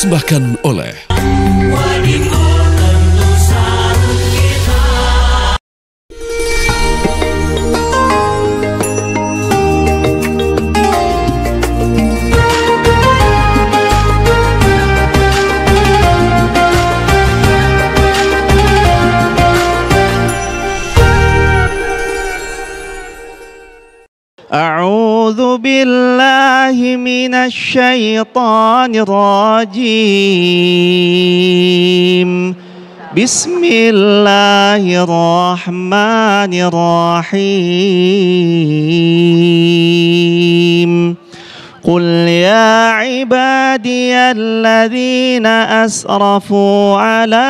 dipersembahkan oleh A'udzu billahi minasy syaithanir rajim. Bismillahirrahmanirrahim. Qul ya ibadiyalladzina asrafu ala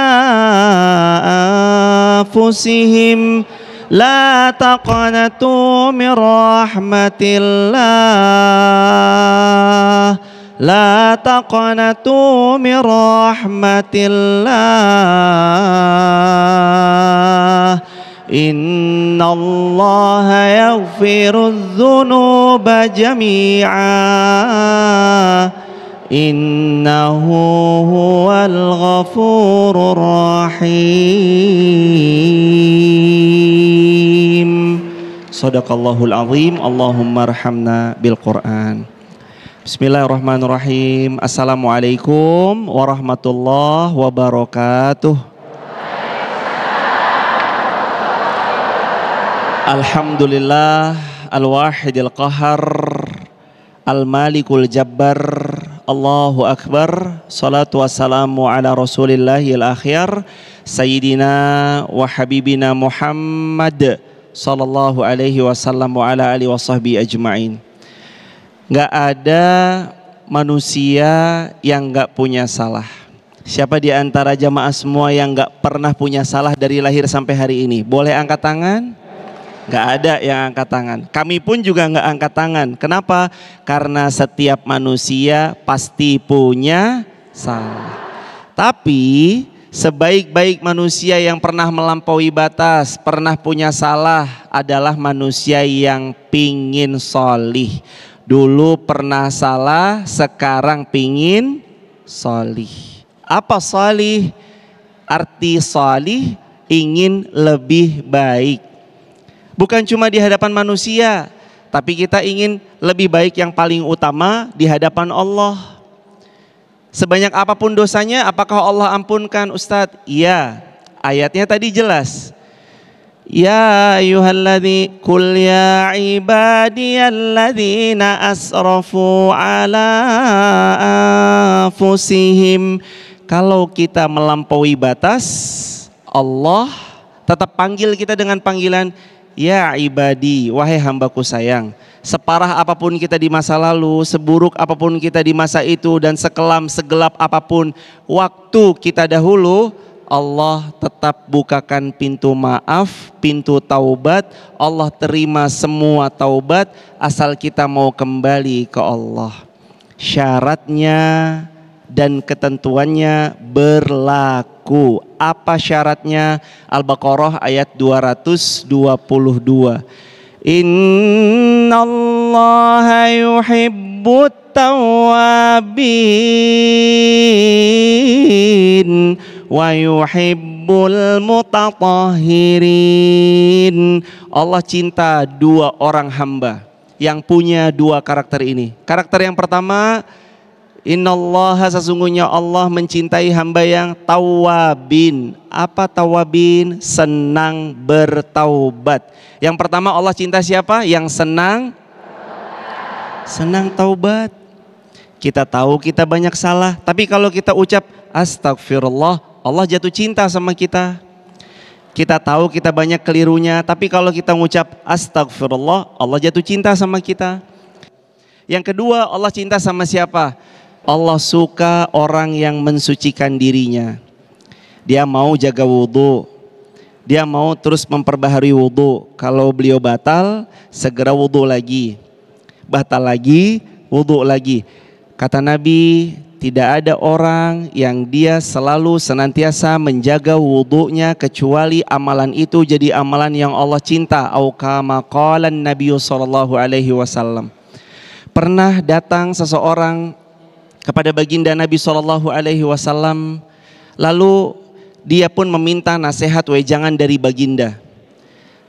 anfusihim la taqnatu min rahmatillah, la taqnatu min rahmatillah, innallaha yaghfirudz dzunuba jami'a, innahu huwal ghafurur rahim. Shadaqallahul azim. Allahumma arhamna bil Qur'an. Bismillahirrahmanirrahim. Assalamualaikum warahmatullahi wabarakatuh. Alhamdulillah al-wahidil qahar, al-malikul jabbar, Allahu akbar. Salatu wassalamu ala rasulillahil akhyar, sayyidina wa habibina Muhammad sallallahu alaihi wasallam wa ala alihi wasahbihi ajma'in. Gak ada manusia yang gak punya salah. Siapa di antara jamaah semua yang gak pernah punya salah dari lahir sampai hari ini? Boleh angkat tangan? Gak ada yang angkat tangan. Kami pun juga gak angkat tangan. Kenapa? Karena setiap manusia pasti punya salah. Tapi sebaik-baik manusia yang pernah melampaui batas, pernah punya salah adalah manusia yang pingin solih. Dulu pernah salah, sekarang pingin solih. Apa solih? Arti solih ingin lebih baik. Bukan cuma di hadapan manusia, tapi kita ingin lebih baik yang paling utama di hadapan Allah. Sebanyak apapun dosanya, apakah Allah ampunkan, Ustadz? Iya, ayatnya tadi jelas. Ya ayyuhalladzi qul ya ibadiyalladzina asrafu ala anfusihim. Kalau kita melampaui batas, Allah tetap panggil kita dengan panggilan ya ibadi, wahai hambaku sayang. Separah apapun kita di masa lalu, seburuk apapun kita di masa itu, dan sekelam segelap apapun waktu kita dahulu, Allah tetap bukakan pintu maaf, pintu taubat. Allah terima semua taubat asal kita mau kembali ke Allah. Syaratnya dan ketentuannya berlaku. Apa syaratnya? Al-Baqarah ayat 222. Innallaha yuhibbut tawwabin wa yuhibbul mutatahhirin. Allah cinta dua orang hamba yang punya dua karakter ini. Karakter yang pertama, innallaha, sesungguhnya Allah mencintai hamba yang tawabin. Apa tawabin? Senang bertaubat. Yang pertama Allah cinta siapa? Yang senang taubat. Kita tahu kita banyak salah, tapi kalau kita ucap astagfirullah, Allah jatuh cinta sama kita. Kita tahu kita banyak kelirunya, tapi kalau kita mengucap astagfirullah, Allah jatuh cinta sama kita. Yang kedua, Allah cinta sama siapa? Allah suka orang yang mensucikan dirinya. Dia mau jaga wudhu, dia mau terus memperbaharui wudhu. Kalau beliau batal, segera wudhu lagi. Batal lagi, wudhu lagi. Kata Nabi, tidak ada orang yang dia selalu senantiasa menjaga wudhunya kecuali amalan itu jadi amalan yang Allah cinta. Au kama qala Nabi sallallahu alaihi wasallam. Pernah datang seseorang kepada baginda Nabi SAW. Lalu dia pun meminta nasihat wejangan dari baginda.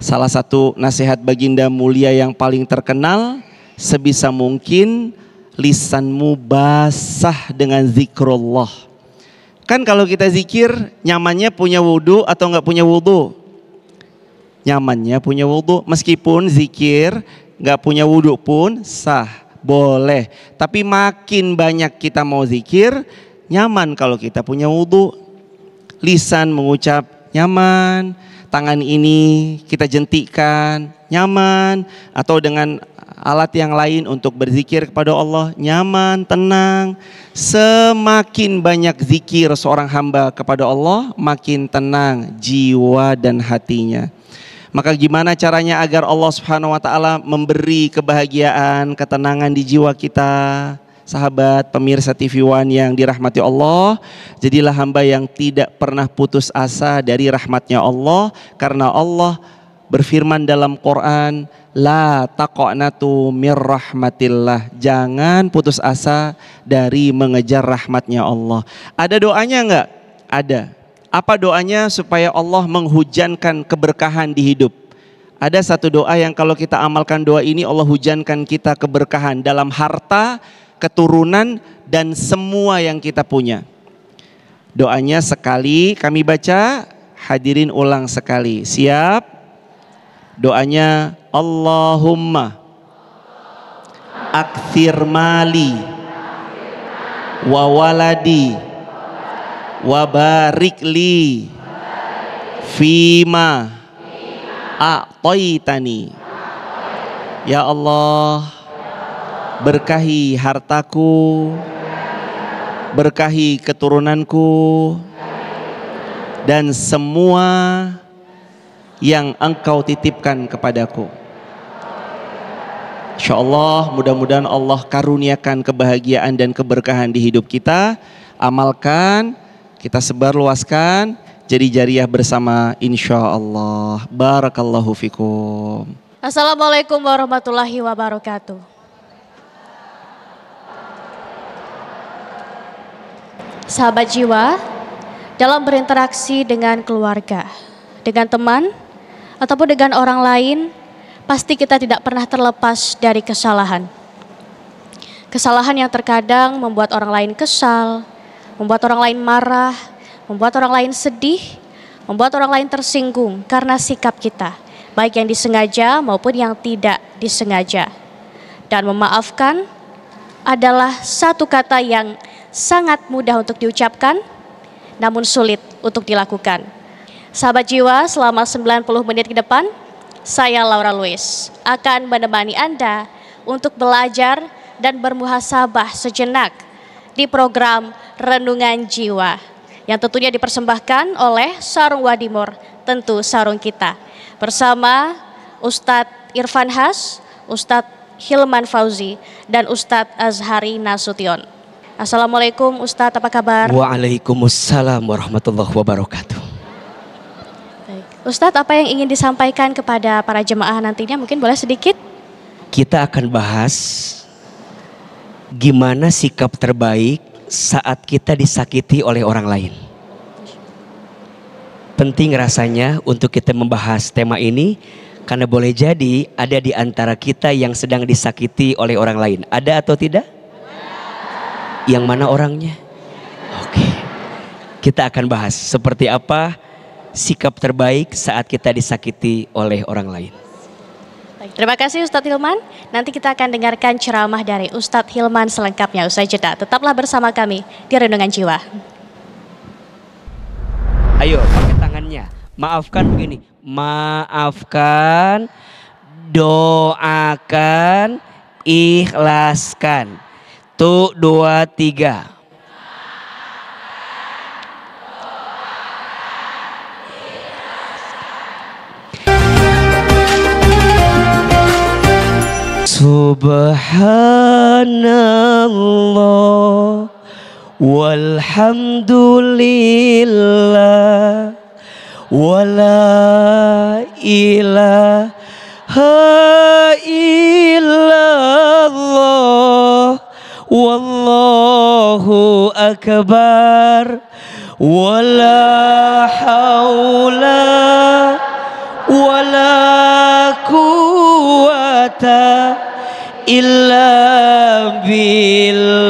Salah satu nasihat baginda mulia yang paling terkenal, sebisa mungkin lisanmu basah dengan zikrullah. Kan kalau kita zikir, nyamannya punya wudhu atau nggak punya wudhu? Nyamannya punya wudhu, meskipun zikir nggak punya wudhu pun sah, boleh. Tapi makin banyak kita mau zikir, nyaman kalau kita punya wudhu. Lisan mengucap nyaman, tangan ini kita jentikkan nyaman, atau dengan alat yang lain untuk berzikir kepada Allah nyaman, tenang. Semakin banyak zikir seorang hamba kepada Allah, makin tenang jiwa dan hatinya. Maka gimana caranya agar Allah Subhanahu wa taala memberi kebahagiaan, ketenangan di jiwa kita? Sahabat pemirsa TV One yang dirahmati Allah, jadilah hamba yang tidak pernah putus asa dari rahmatnya Allah, karena Allah berfirman dalam Quran, la taqnatu mir rahmatillah, jangan putus asa dari mengejar rahmatnya Allah. Ada doanya enggak? Ada. Apa doanya supaya Allah menghujankan keberkahan di hidup? Ada satu doa yang kalau kita amalkan doa ini, Allah hujankan kita keberkahan dalam harta, keturunan, dan semua yang kita punya. Doanya sekali kami baca, hadirin ulang sekali. Siap? Doanya, Allahumma akthir mali wa waladi wa barik li fima a'taitani. Ya Allah, berkahi hartaku, berkahi keturunanku, dan semua yang Engkau titipkan kepadaku. InsyaAllah mudah-mudahan Allah karuniakan kebahagiaan dan keberkahan di hidup kita. Amalkan, kita sebarluaskan, jadi jariah bersama insyaallah. Barakallahu fikum. Assalamualaikum warahmatullahi wabarakatuh. Sahabat jiwa, dalam berinteraksi dengan keluarga, dengan teman, ataupun dengan orang lain, pasti kita tidak pernah terlepas dari kesalahan. Kesalahan yang terkadang membuat orang lain kesal, membuat orang lain marah, membuat orang lain sedih, membuat orang lain tersinggung karena sikap kita, baik yang disengaja maupun yang tidak disengaja. Dan memaafkan adalah satu kata yang sangat mudah untuk diucapkan, namun sulit untuk dilakukan. Sahabat jiwa, selama 90 menit ke depan, saya Laura Luis akan menemani Anda untuk belajar dan bermuhasabah sejenak di program Renungan Jiwa yang tentunya dipersembahkan oleh Sarung Wadimor, tentu sarung kita, bersama Ustadz Irfan Has, Ustadz Hilman Fauzi, dan Ustadz Azhari Nasution. Assalamualaikum Ustadz, apa kabar? Waalaikumsalam warahmatullahi wabarakatuh. Baik. Ustadz, apa yang ingin disampaikan kepada para jemaah nantinya? Mungkin boleh sedikit? Kita akan bahas gimana sikap terbaik saat kita disakiti oleh orang lain. Penting rasanya untuk kita membahas tema ini, karena boleh jadi ada di antara kita yang sedang disakiti oleh orang lain. Ada atau tidak? Yang mana orangnya? Oke. Kita akan bahas seperti apa sikap terbaik saat kita disakiti oleh orang lain. Baik, terima kasih Ustadz Hilman. Nanti kita akan dengarkan ceramah dari Ustadz Hilman selengkapnya usai jeda. Tetaplah bersama kami di Renungan Jiwa. Ayo pakai tangannya. Maafkan begini. Maafkan, doakan, ikhlaskan. 1, 2, 3. Subhanallah walhamdulillah wala ilaha illallah wallahu akbar, wala haula wala quwata illa billahil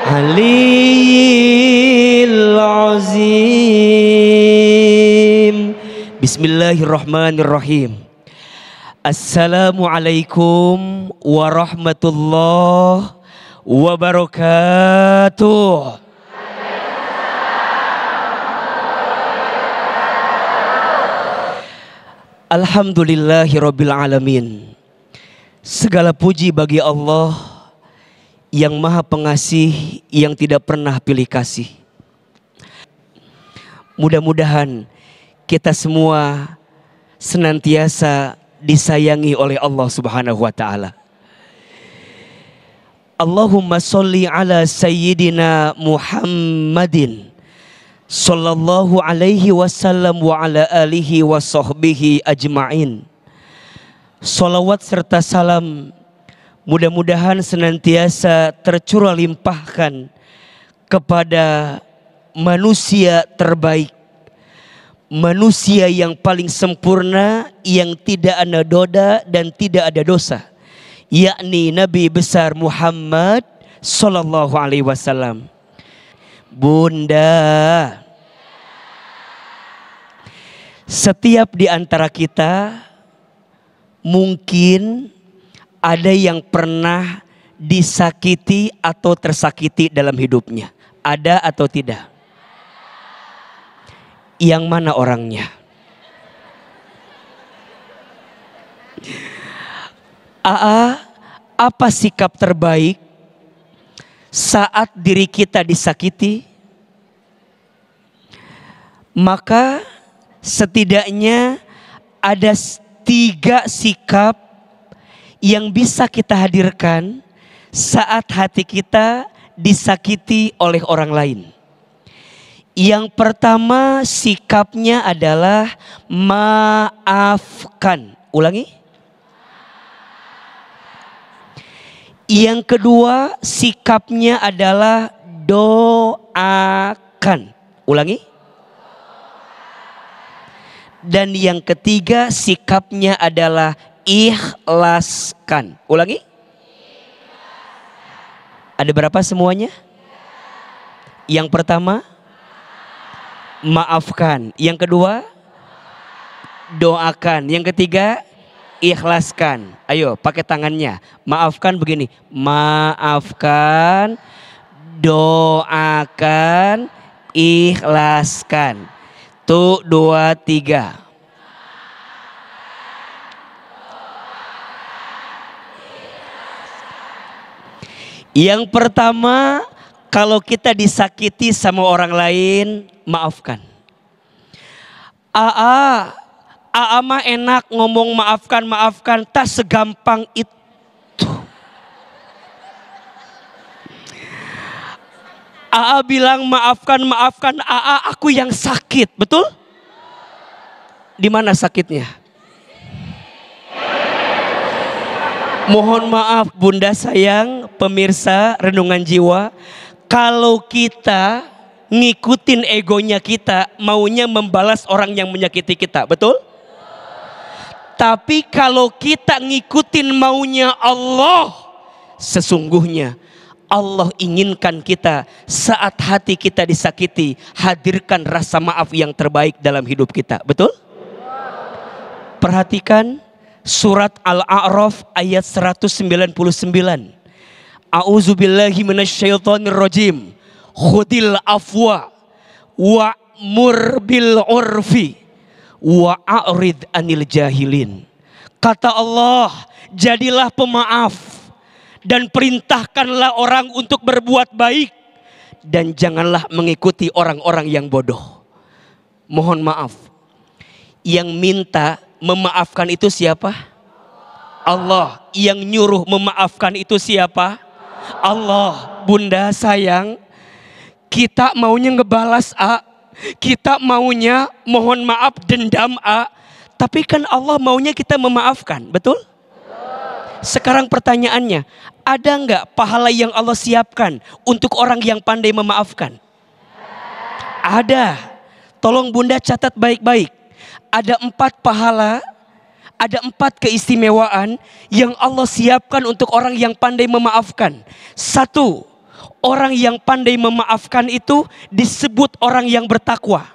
aliyil azim. Bismillahirrahmanirrahim. Assalamualaikum warahmatullahi wabarakatuh. Alhamdulillahirabbil alamin. Segala puji bagi Allah yang Maha Pengasih, yang tidak pernah pilih kasih. Mudah-mudahan kita semua senantiasa disayangi oleh Allah Subhanahu wa taala. Allahumma sholli ala sayyidina Muhammadin sallallahu alaihi wasallam wa ala alihi wa sahbihi ajma'in. Salawat serta salam mudah-mudahan senantiasa tercurah limpahkan kepada manusia terbaik, manusia yang paling sempurna, yang tidak ada noda dan tidak ada dosa, yakni Nabi besar Muhammad sallallahu alaihi wasallam. Bunda, setiap di antara kita mungkin ada yang pernah disakiti atau tersakiti dalam hidupnya. Ada atau tidak? Yang mana orangnya? Apa sikap terbaik saat diri kita disakiti? Maka setidaknya ada 3 sikap yang bisa kita hadirkan saat hati kita disakiti oleh orang lain. Yang pertama sikapnya adalah maafkan. Ulangi. Yang kedua sikapnya adalah doakan. Ulangi. Dan yang ketiga sikapnya adalah ikhlaskan. Ulangi. Ada berapa semuanya? Yang pertama maafkan. Yang kedua doakan. Yang ketiga ikhlaskan. Ayo pakai tangannya. Maafkan begini. Maafkan, doakan, ikhlaskan. 1, 2, 3. Yang pertama, kalau kita disakiti sama orang lain, maafkan. Aa mah enak ngomong maafkan, tak segampang itu. Aa bilang maafkan, Aa aku yang sakit, betul? Di mana sakitnya? Mohon maaf Bunda sayang, pemirsa Renungan Jiwa, kalau kita ngikutin egonya kita, maunya membalas orang yang menyakiti kita, betul? Tapi kalau kita ngikutin maunya Allah, sesungguhnya Allah inginkan kita saat hati kita disakiti, hadirkan rasa maaf yang terbaik dalam hidup kita. Betul? Perhatikan surat Al-A'raf ayat 199. A'udzubillahi minasyaitonirrajim. Khudil afwa wa'mur bil urfi wa'arid anil jahilin. Kata Allah, jadilah pemaaf dan perintahkanlah orang untuk berbuat baik, dan janganlah mengikuti orang-orang yang bodoh. Mohon maaf, yang minta memaafkan itu siapa? Allah. Yang nyuruh memaafkan itu siapa? Allah. Bunda sayang, kita maunya ngebalas kita maunya mohon maaf dendam tapi kan Allah maunya kita memaafkan, betul? Sekarang pertanyaannya, ada nggak pahala yang Allah siapkan untuk orang yang pandai memaafkan? Ada. Tolong Bunda catat baik-baik. Ada 4 pahala, ada 4 keistimewaan yang Allah siapkan untuk orang yang pandai memaafkan. 1, orang yang pandai memaafkan itu disebut orang yang bertakwa.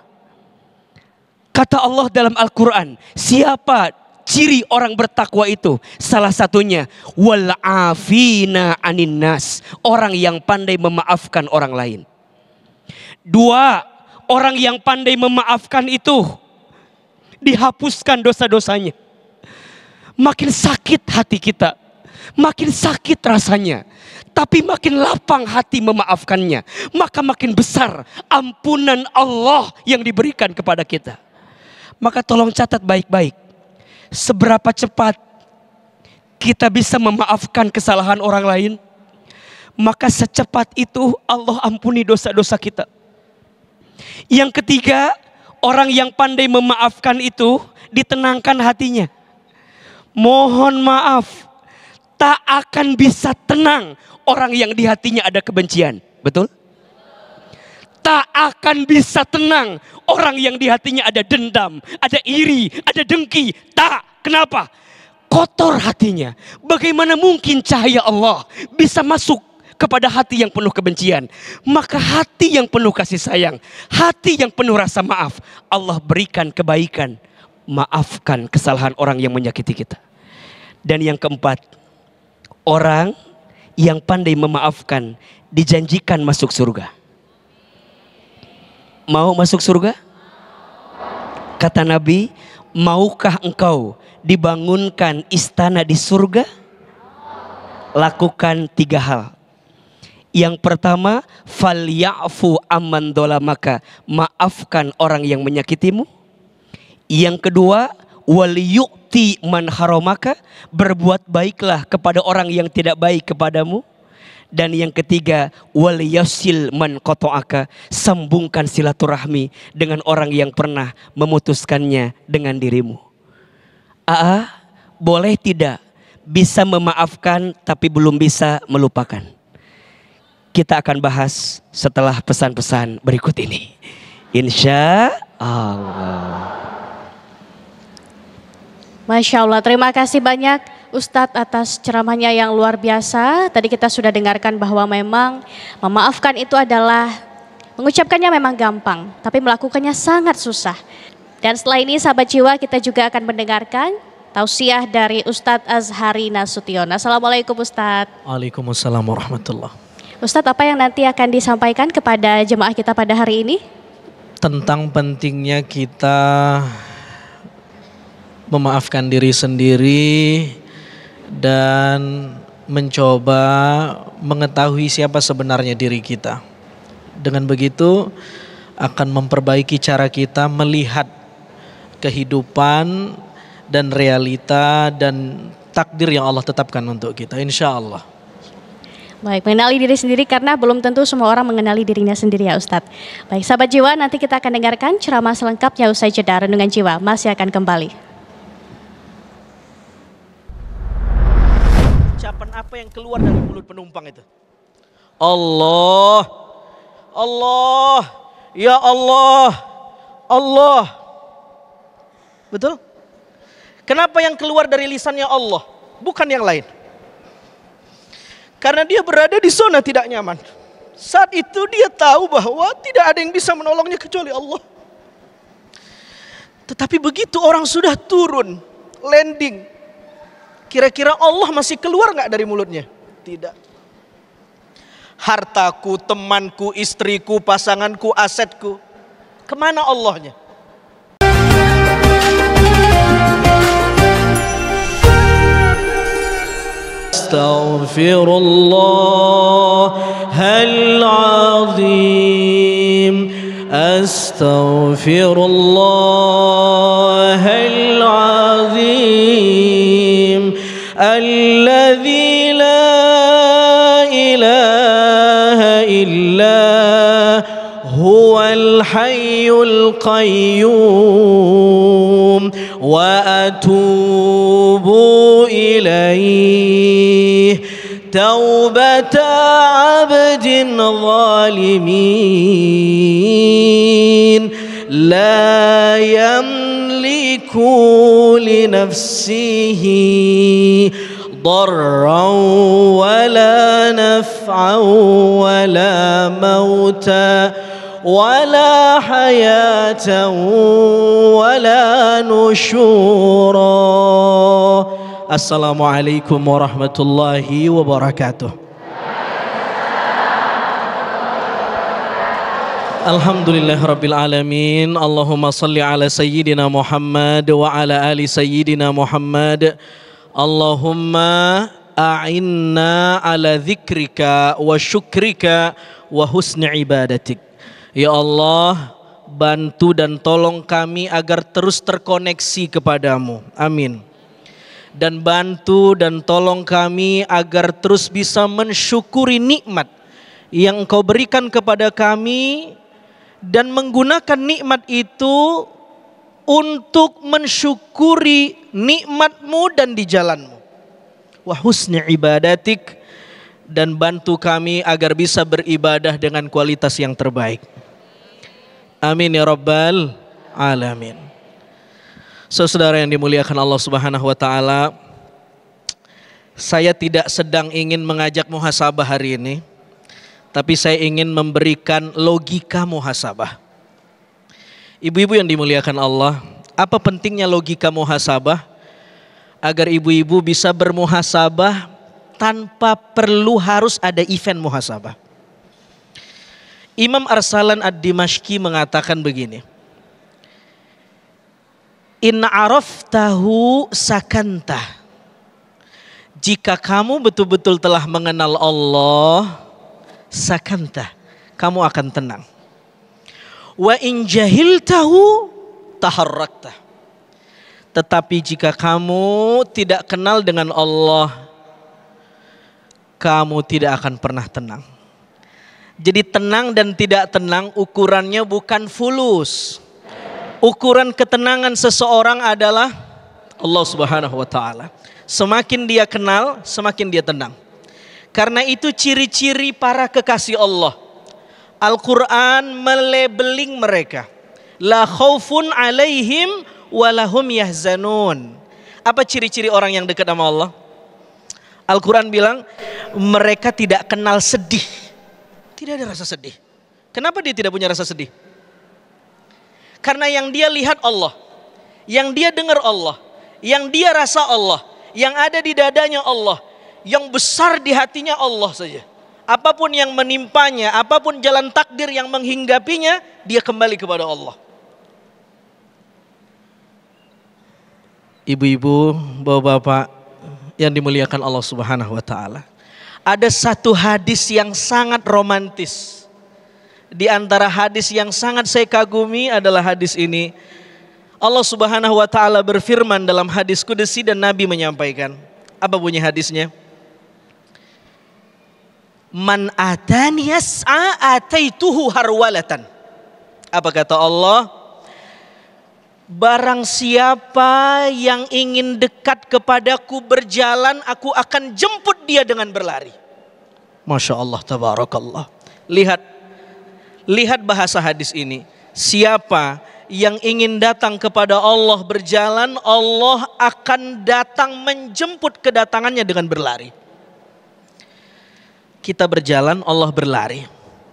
Kata Allah dalam Al-Quran, siapa ciri orang bertakwa itu? Salah satunya, wal afina anin nas, orang yang pandai memaafkan orang lain. 2, orang yang pandai memaafkan itu dihapuskan dosa-dosanya. Makin sakit hati kita, makin sakit rasanya, tapi makin lapang hati memaafkannya, maka makin besar ampunan Allah yang diberikan kepada kita. Maka tolong catat baik-baik, seberapa cepat kita bisa memaafkan kesalahan orang lain, maka secepat itu Allah ampuni dosa-dosa kita. Yang ketiga, orang yang pandai memaafkan itu ditenangkan hatinya. Mohon maaf, tak akan bisa tenang orang yang di hatinya ada kebencian. Betul? Tak akan bisa tenang orang yang di hatinya ada dendam, ada iri, ada dengki. Tak. Kenapa? Kotor hatinya. Bagaimana mungkin cahaya Allah bisa masuk kepada hati yang penuh kebencian? Maka hati yang penuh kasih sayang, hati yang penuh rasa maaf, Allah berikan kebaikan. Maafkan kesalahan orang yang menyakiti kita. Dan yang keempat, orang yang pandai memaafkan dijanjikan masuk surga. Mau masuk surga? Kata Nabi, maukah engkau dibangunkan istana di surga? Lakukan 3 hal. Yang pertama, falyafu amman dolamaka, maafkan orang yang menyakitimu. Yang kedua, waliyu'ti man haramaka, berbuat baiklah kepada orang yang tidak baik kepadamu. Dan yang ketiga, waliyasil man qata'aka, sambungkan silaturahmi dengan orang yang pernah memutuskannya dengan dirimu. Boleh tidak bisa memaafkan tapi belum bisa melupakan? Kita akan bahas setelah pesan-pesan berikut ini, insya Allah. Masya Allah, terima kasih banyak Ustadz atas ceramahnya yang luar biasa. Tadi kita sudah dengarkan bahwa memang memaafkan itu adalah, mengucapkannya memang gampang, tapi melakukannya sangat susah. Dan setelah ini sahabat jiwa, kita juga akan mendengarkan tausiah dari Ustadz Azhari Nasution. Assalamualaikum Ustadz. Waalaikumsalam warahmatullah. Ustadz, apa yang nanti akan disampaikan kepada jemaah kita pada hari ini? Tentang pentingnya kita memaafkan diri sendiri dan mencoba mengetahui siapa sebenarnya diri kita. Dengan begitu akan memperbaiki cara kita melihat kehidupan dan realita dan takdir yang Allah tetapkan untuk kita, insya Allah. Baik, mengenali diri sendiri karena belum tentu semua orang mengenali dirinya sendiri ya Ustadz. Baik, sahabat jiwa, nanti kita akan dengarkan ceramah selengkapnya usai jeda. Renungan Jiwa masih akan kembali. Ucapan apa yang keluar dari mulut penumpang itu? Allah, Allah, ya Allah, Allah. Betul? Kenapa yang keluar dari lisannya Allah, bukan yang lain? Karena dia berada di zona tidak nyaman. Saat itu dia tahu bahwa tidak ada yang bisa menolongnya kecuali Allah. Tetapi begitu orang sudah turun, landing, kira-kira Allah masih keluar nggak dari mulutnya? Tidak. Hartaku, temanku, istriku, pasanganku, asetku, kemana Allahnya? Astaghfirullahal azim, astaghfirullahal azim, alladzi la ilaha illa huwal hayyul qayyum wa atubu ilaihi. توبة عبد ظالمين لا يملك لنفسه ضرا ولا نفعا ولا موتا ولا حياة ولا نشورا. Assalamualaikum warahmatullahi wabarakatuh. Alhamdulillahirabbil alamin. Allahumma salli ala sayyidina Muhammad wa ala ali sayyidina Muhammad. Allahumma a'inna ala dzikrika wa syukrika wa husni ibadatik. Ya Allah, bantu dan tolong kami agar terus terkoneksi kepadamu. Amin. Dan bantu dan tolong kami agar terus bisa mensyukuri nikmat yang Engkau berikan kepada kami dan menggunakan nikmat itu untuk mensyukuri nikmat-Mu dan di jalan-Mu. Wa husni ibadatik, dan bantu kami agar bisa beribadah dengan kualitas yang terbaik. Amin ya rabbal alamin. Saudara yang dimuliakan Allah Subhanahu wa taala, saya tidak sedang ingin mengajak muhasabah hari ini, tapi saya ingin memberikan logika muhasabah. Ibu-ibu yang dimuliakan Allah, apa pentingnya logika muhasabah? Agar ibu-ibu bisa bermuhasabah tanpa perlu harus ada event muhasabah. Imam Arsalan Ad-Dimashqi mengatakan begini, in araftahu sakantah. Jika kamu betul-betul telah mengenal Allah, sakantah, kamu akan tenang. Wa in jahiltahu taharraktah. Tetapi jika kamu tidak kenal dengan Allah, kamu tidak akan pernah tenang. Jadi tenang dan tidak tenang ukurannya bukan fulus. Ukuran ketenangan seseorang adalah Allah Subhanahu wa taala. Semakin dia kenal, semakin dia tenang. Karena itu ciri-ciri para kekasih Allah. Al-Quran melabeling mereka. La khaufun alaihim walahum yahzanun. Apa ciri-ciri orang yang dekat sama Allah? Al-Quran bilang mereka tidak kenal sedih. Tidak ada rasa sedih. Kenapa dia tidak punya rasa sedih? Karena yang dia lihat Allah, yang dia dengar Allah, yang dia rasa Allah, yang ada di dadanya Allah, yang besar di hatinya Allah saja. Apapun yang menimpanya, apapun jalan takdir yang menghinggapinya, dia kembali kepada Allah. Ibu-ibu, bapak-bapak yang dimuliakan Allah Subhanahu wa taala. Ada satu hadis yang sangat romantis. Di antara hadis yang sangat saya kagumi adalah hadis ini. Allah Subhanahu wa taala berfirman dalam hadis qudsi dan Nabi menyampaikan. Apa bunyi hadisnya? Man atani yas'a ataituhu harwalatan. Apa kata Allah? Barang siapa yang ingin dekat kepadaku berjalan, aku akan jemput dia dengan berlari. Masya Allah, tabarakallah. Lihat bahasa hadis ini. Siapa yang ingin datang kepada Allah berjalan, Allah akan datang menjemput kedatangannya dengan berlari. Kita berjalan, Allah berlari.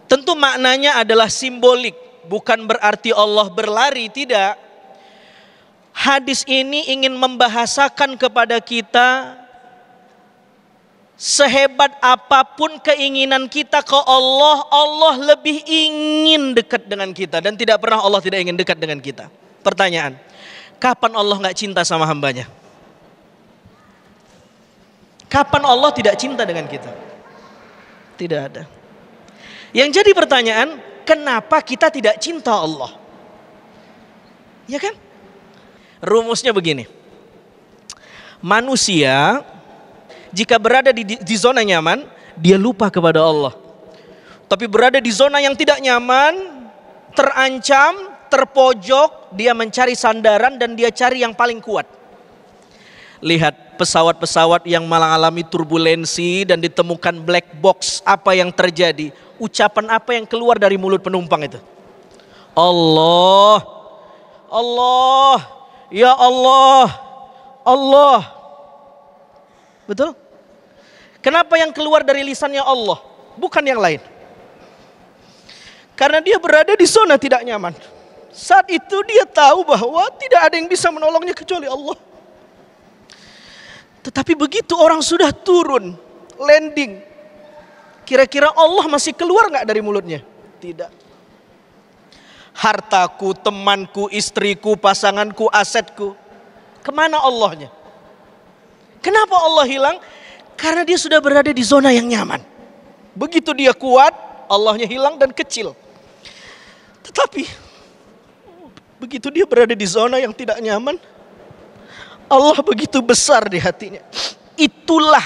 Tentu maknanya adalah simbolik, bukan berarti Allah berlari, tidak. Hadis ini ingin membahasakan kepada kita, sehebat apapun keinginan kita ke Allah, Allah lebih ingin dekat dengan kita. Dan tidak pernah Allah tidak ingin dekat dengan kita. Pertanyaan, kapan Allah gak cinta sama hambanya? Kapan Allah tidak cinta dengan kita? Tidak ada. Yang jadi pertanyaan, kenapa kita tidak cinta Allah? Ya kan? Rumusnya begini. Manusia jika berada di zona nyaman, dia lupa kepada Allah. Tapi berada di zona yang tidak nyaman, terancam, terpojok, dia mencari sandaran dan dia cari yang paling kuat. Lihat, pesawat-pesawat yang mengalami turbulensi dan ditemukan black box. Apa yang terjadi? Ucapan apa yang keluar dari mulut penumpang itu? Allah, Allah, ya Allah, Allah. Betul? Kenapa yang keluar dari lisannya Allah? Bukan yang lain. Karena dia berada di zona tidak nyaman. Saat itu dia tahu bahwa tidak ada yang bisa menolongnya kecuali Allah. Tetapi begitu orang sudah turun, landing, kira-kira Allah masih keluar nggak dari mulutnya? Tidak. Hartaku, temanku, istriku, pasanganku, asetku, kemana Allahnya? Kenapa Allah hilang? Karena dia sudah berada di zona yang nyaman. Begitu dia kuat, Allahnya hilang dan kecil. Tetapi begitu dia berada di zona yang tidak nyaman, Allah begitu besar di hatinya. Itulah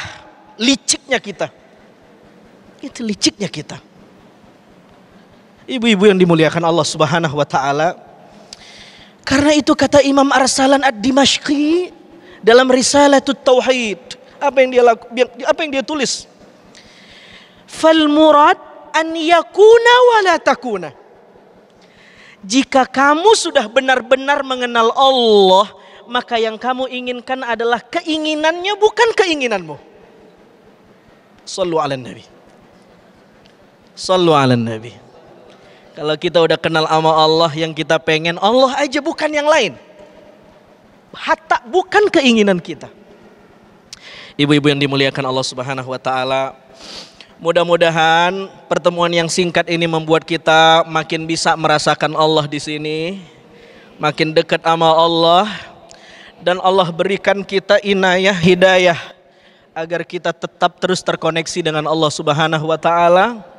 liciknya kita. Itu liciknya kita. Ibu-ibu yang dimuliakan Allah Subhanahu wa taala. Karena itu kata Imam Arsalan Ad-Dimashqi dalam Risalatut Tauhid, apa yang dia tulis? Fal murad an yakuna wa la takuna. Jika kamu sudah benar-benar mengenal Allah, maka yang kamu inginkan adalah keinginannya, bukan keinginanmu. Sallu ala Nabi. Sallu ala Nabi. Kalau kita udah kenal sama Allah, yang kita pengen Allah aja, bukan yang lain. Hatta bukan keinginan kita. Ibu-ibu yang dimuliakan Allah Subhanahu wa taala, mudah-mudahan pertemuan yang singkat ini membuat kita makin bisa merasakan Allah di sini, makin dekat sama Allah, dan Allah berikan kita inayah, hidayah agar kita tetap terus terkoneksi dengan Allah Subhanahu wa taala.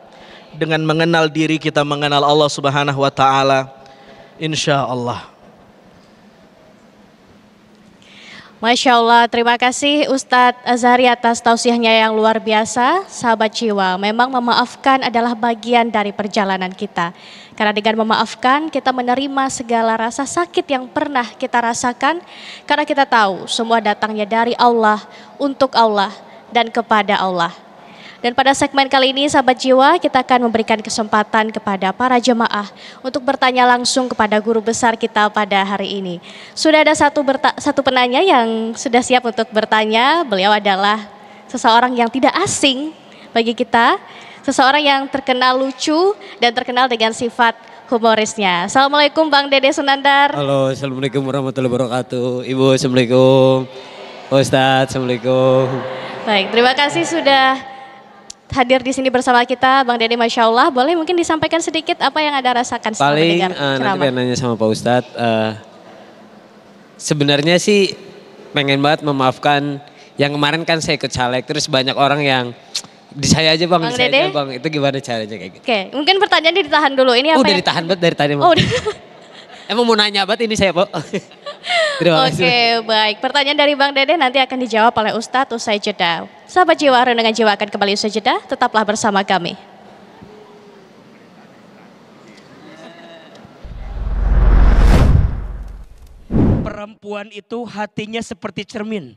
Dengan mengenal diri kita mengenal Allah Subhanahu wa taala, insyaallah. Masya Allah, terima kasih Ustadz Azhari atas tausiahnya yang luar biasa. Sahabat jiwa, memang memaafkan adalah bagian dari perjalanan kita. Karena dengan memaafkan, kita menerima segala rasa sakit yang pernah kita rasakan. Karena kita tahu semua datangnya dari Allah, untuk Allah, dan kepada Allah. Dan pada segmen kali ini sahabat jiwa, kita akan memberikan kesempatan kepada para jemaah untuk bertanya langsung kepada guru besar kita pada hari ini. Sudah ada satu penanya yang sudah siap untuk bertanya. Beliau adalah seseorang yang tidak asing bagi kita, seseorang yang terkenal lucu dan terkenal dengan sifat humorisnya. Assalamualaikum Bang Dede Sunandar. Halo, assalamualaikum warahmatullahi wabarakatuh. Ibu, assalamualaikum. Ustadz, assalamualaikum. Baik, terima kasih sudah hadir di sini bersama kita, Bang Dede. Masya Allah, boleh mungkin disampaikan sedikit apa yang ada rasakan setelah mendengar ceramah? Nanti pengen nanya sama Pak Ustadz. Sebenarnya sih pengen banget memaafkan. Yang kemarin kan saya ikut caleg, terus banyak orang yang di saya aja bang, di saya aja bang. Itu gimana caranya kayak gitu? Oke, mungkin pertanyaannya ditahan dulu. Ini apa? Udah ditahan banget dari tadi. Oh, emang mau nanya banget ini saya, Pak. Terima kasih. Oke, baik. Pertanyaan dari Bang Dede nanti akan dijawab oleh Ustadz usai jeda. Sahabat jiwa, Renungan Jiwa akan kembali usai jeda. Tetaplah bersama kami. Perempuan itu hatinya seperti cermin.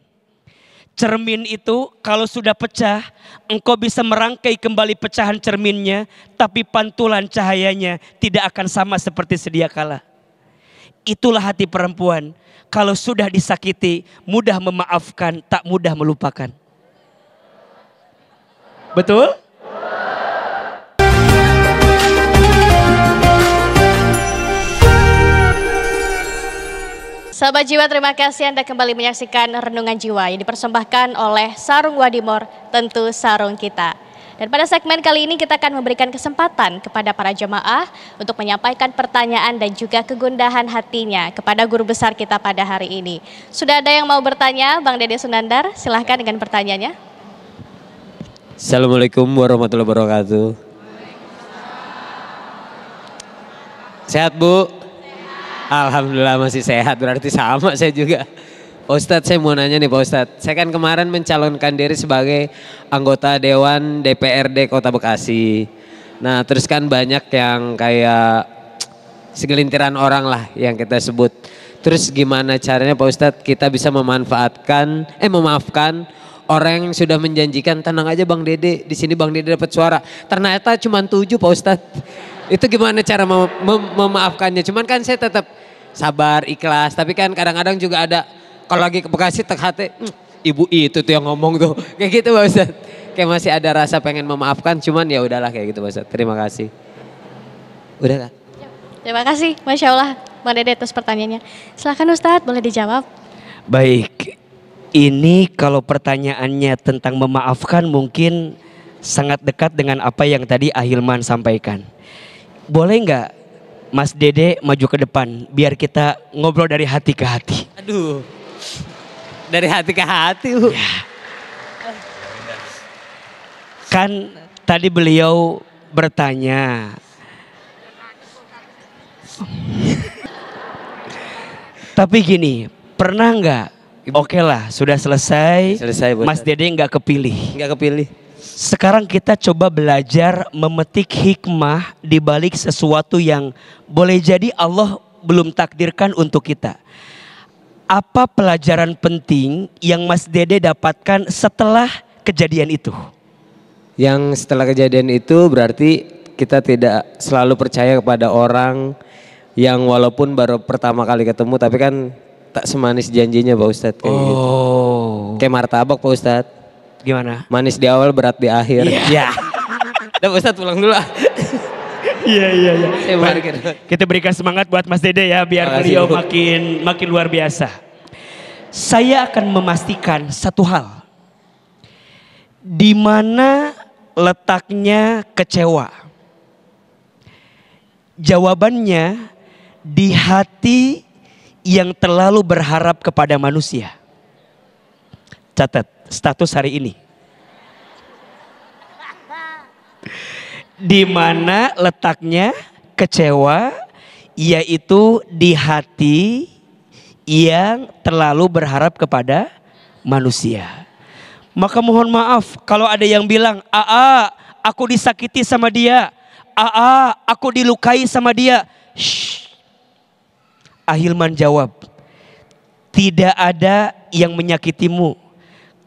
Cermin itu kalau sudah pecah, engkau bisa merangkai kembali pecahan cerminnya, tapi pantulan cahayanya tidak akan sama seperti sedia kala. Itulah hati perempuan. Kalau sudah disakiti, mudah memaafkan, tak mudah melupakan. Betul? Sahabat jiwa, terima kasih Anda kembali menyaksikan Renungan Jiwa yang dipersembahkan oleh Sarung Wadimor, tentu sarung kita. Dan pada segmen kali ini kita akan memberikan kesempatan kepada para jemaah untuk menyampaikan pertanyaan dan juga kegundahan hatinya kepada guru besar kita pada hari ini. Sudah ada yang mau bertanya, Bang Dede Sunandar, silahkan dengan pertanyaannya. Assalamualaikum warahmatullahi wabarakatuh. Sehat Bu? Alhamdulillah masih sehat, berarti sama saya juga. Pak Ustadz, saya mau nanya nih Pak Ustadz. Saya kan kemarin mencalonkan diri sebagai anggota Dewan DPRD Kota Bekasi. Nah terus kan banyak yang kayak segelintiran orang lah yang kita sebut Terus gimana caranya Pak Ustadz kita bisa memaafkan orang yang sudah menjanjikan, tenang aja Bang Dede, di sini Bang Dede dapat suara. Ternyata cuma 7 Pak Ustadz. Itu gimana cara memaafkannya? Cuman kan saya tetap sabar, ikhlas. Tapi kan kadang-kadang juga ada, kalau lagi ke Bekasi tek hati, ibu itu tuh yang ngomong tuh. Kayak gitu Pak Ustadz. Kayak masih ada rasa pengen memaafkan, cuman ya udahlah kayak gitu Pak Ustadz. Terima kasih. Udah Kak? Terima kasih, Masya Allah, Bang Dede atas pertanyaannya. Silakan Ustadz, boleh dijawab. Baik, ini kalau pertanyaannya tentang memaafkan mungkin sangat dekat dengan apa yang tadi Ahilman sampaikan. Boleh nggak Mas Dede maju ke depan biar kita ngobrol dari hati ke hati? Aduh, dari hati ke hati. Ya. Kan tadi beliau bertanya, tapi gini, pernah nggak? Oke lah, sudah selesai. Mas Dede nggak kepilih. Nggak kepilih. Sekarang kita coba belajar memetik hikmah di balik sesuatu yang boleh jadi Allah belum takdirkan untuk kita. Apa pelajaran penting yang Mas Dede dapatkan setelah kejadian itu? Yang setelah kejadian itu berarti kita tidak selalu percaya kepada orang yang walaupun baru pertama kali ketemu tapi kan tak semanis janjinya Pak Ustadz kayak gitu. Kayak martabak Pak Ustadz. Gimana? Manis di awal, berat di akhir. Iya. Udah Pak Ustadz pulang dulu lah. Iya. Kita berikan semangat buat Mas Dede ya biar beliau makin luar biasa. Saya akan memastikan satu hal. Di mana letaknya kecewa? Jawabannya di hati yang terlalu berharap kepada manusia. Catat status hari ini. Di mana letaknya kecewa, yaitu di hati yang terlalu berharap kepada manusia. Maka mohon maaf kalau ada yang bilang, aku disakiti sama dia, aku dilukai sama dia. Shh. Ahilman jawab, tidak ada yang menyakitimu.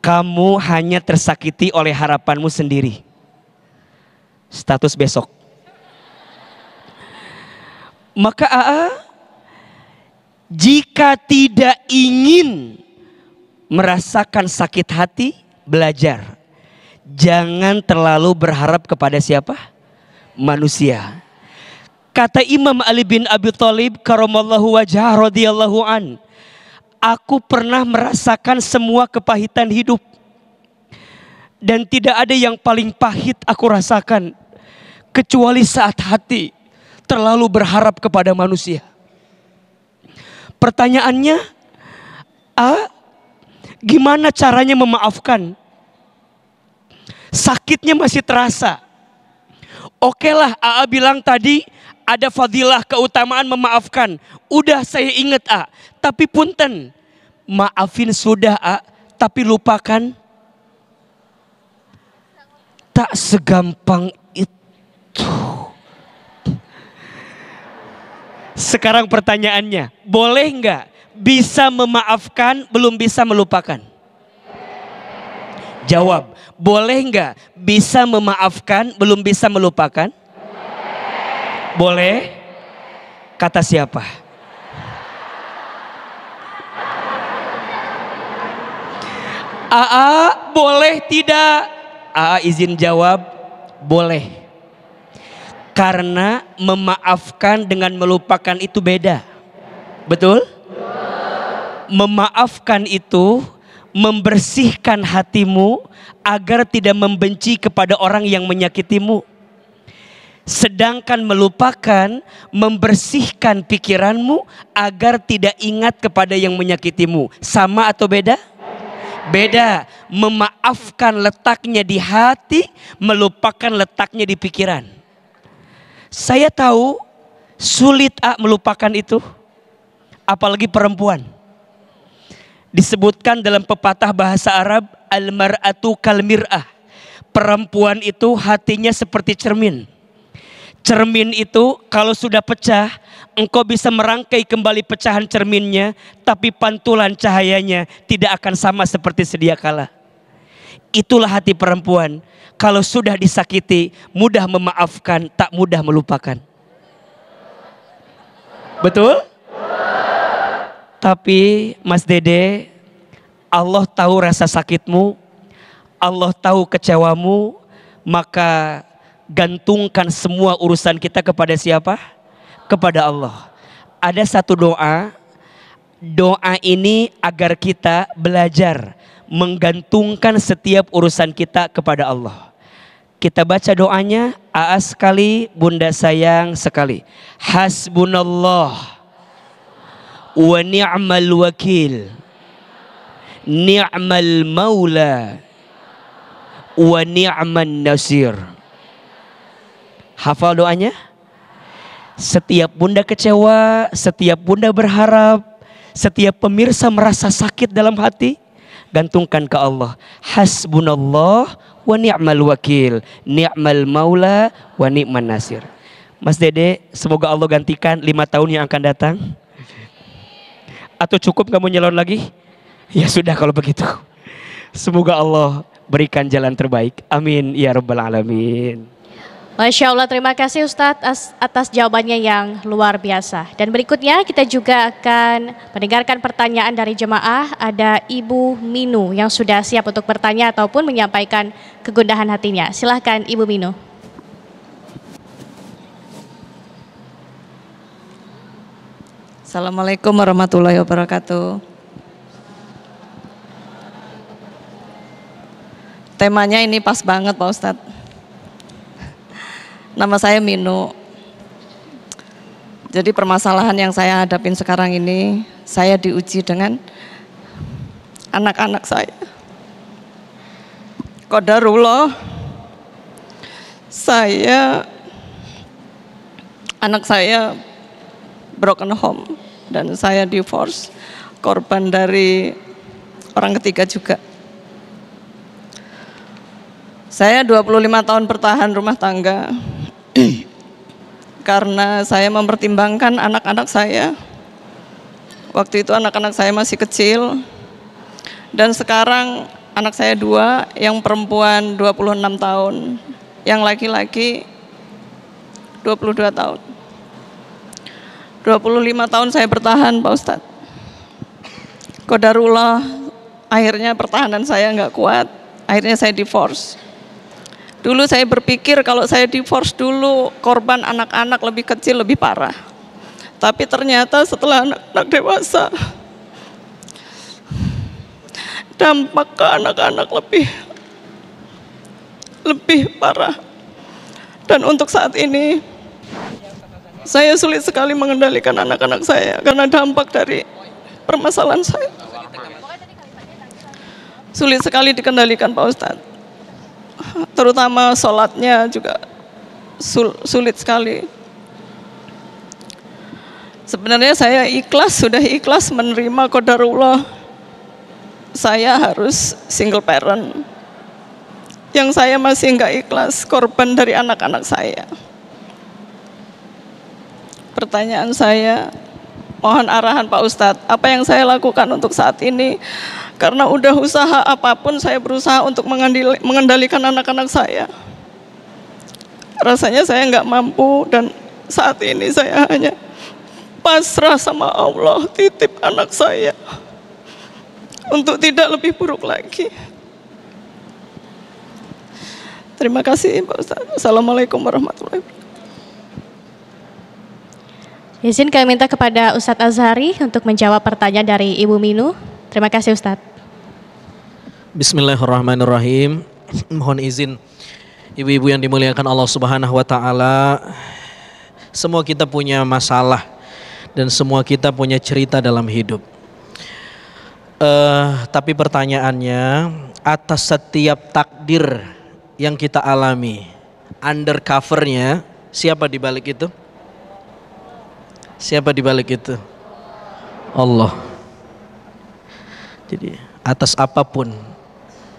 Kamu hanya tersakiti oleh harapanmu sendiri. Status besok. Maka jika tidak ingin merasakan sakit hati, belajar. Jangan terlalu berharap kepada siapa? Manusia. Kata Imam Ali bin Abi Thalib karamallahu wajhah radhiyallahu an, aku pernah merasakan semua kepahitan hidup dan tidak ada yang paling pahit aku rasakan kecuali saat hati terlalu berharap kepada manusia. Pertanyaannya, gimana caranya memaafkan? Sakitnya masih terasa. Oke lah, bilang tadi ada fadilah keutamaan memaafkan. Udah saya ingat tapi punten, maafin sudah tapi lupakan. Tak segampang itu. Sekarang pertanyaannya, boleh nggak bisa memaafkan belum bisa melupakan? Jawab, boleh nggak bisa memaafkan belum bisa melupakan? Boleh. Kata siapa? Boleh tidak? Izin jawab, boleh. Karena memaafkan dengan melupakan itu beda. Betul? Memaafkan itu membersihkan hatimu agar tidak membenci kepada orang yang menyakitimu. Sedangkan melupakan membersihkan pikiranmu agar tidak ingat kepada yang menyakitimu. Sama atau beda? Beda. Memaafkan letaknya di hati, melupakan letaknya di pikiran. Saya tahu sulit melupakan itu, apalagi perempuan. Disebutkan dalam pepatah bahasa Arab, al-mar'atu kal-mir'ah. Perempuan itu hatinya seperti cermin. Cermin itu kalau sudah pecah, engkau bisa merangkai kembali pecahan cerminnya, tapi pantulan cahayanya tidak akan sama seperti sedia kala. Itulah hati perempuan. Kalau sudah disakiti, mudah memaafkan, tak mudah melupakan. Betul? Tapi Mas Dede, Allah tahu rasa sakitmu, Allah tahu kecewamu, maka gantungkan semua urusan kita kepada siapa? Kepada Allah. Ada satu doa, doa ini agar kita belajar menggantungkan setiap urusan kita kepada Allah. Kita baca doanya, Aas sekali, Bunda sayang sekali. Hasbunallah wa ni'mal wakil, ni'mal maula wa ni'man nasir. Hafal doanya? Setiap bunda kecewa, setiap bunda berharap, setiap pemirsa merasa sakit dalam hati, gantungkan ke Allah. Hasbunallah wa ni'mal wakil, ni'mal maula wa ni'man nasir. Mas Dede, semoga Allah gantikan 5 tahun yang akan datang. Atau cukup kamu nyelon lagi? Ya sudah kalau begitu. Semoga Allah berikan jalan terbaik. Amin ya rabbal alamin. Masya Allah, terima kasih Ustadz atas jawabannya yang luar biasa. Dan berikutnya kita juga akan mendengarkan pertanyaan dari jemaah. Ada Ibu Minu yang sudah siap untuk bertanya ataupun menyampaikan kegundahan hatinya. Silahkan Ibu Minu. Assalamualaikum warahmatullahi wabarakatuh. Temanya ini pas banget Pak Ustadz. Nama saya Minu. Jadi permasalahan yang saya hadapin sekarang ini, saya diuji dengan anak-anak saya. Qadarullah, anak saya broken home dan saya divorce, korban dari orang ketiga juga. Saya 25 tahun bertahan rumah tangga karena saya mempertimbangkan anak-anak saya. Waktu itu anak-anak saya masih kecil dan sekarang anak saya 2, yang perempuan 26 tahun, yang laki-laki 22 tahun. 25 tahun saya bertahan Pak Ustadz. Qadarullah, akhirnya pertahanan saya nggak kuat, akhirnya saya divorce. Dulu saya berpikir kalau saya divorce dulu, korban anak-anak lebih kecil lebih parah. Tapi ternyata setelah anak-anak dewasa, dampak ke anak-anak lebih parah. Dan untuk saat ini, saya sulit sekali mengendalikan anak-anak saya karena dampak dari permasalahan saya. Sulit sekali dikendalikan Pak Ustadz. Terutama sholatnya juga sulit sekali. Sebenarnya saya sudah ikhlas menerima qadarullah. Saya harus single parent. Yang saya masih enggak ikhlas, korban dari anak-anak saya. Pertanyaan saya, mohon arahan Pak Ustadz, apa yang saya lakukan untuk saat ini? Karena udah usaha apapun, saya berusaha untuk mengendalikan anak-anak saya. Rasanya saya nggak mampu dan saat ini saya hanya pasrah sama Allah, titip anak saya untuk tidak lebih buruk lagi. Terima kasih Pak Ustadz. Assalamualaikum warahmatullahi wabarakatuh. Izin kami minta kepada Ustadz Azhari untuk menjawab pertanyaan dari Ibu Minu. Terima kasih Ustadz. Bismillahirrahmanirrahim. Mohon izin ibu-ibu yang dimuliakan Allah Subhanahu wa taala. Semua kita punya masalah dan semua kita punya cerita dalam hidup. Tapi pertanyaannya, atas setiap takdir yang kita alami, undercovernya siapa di balik itu? Siapa di balik itu? Allah. Jadi atas apapun,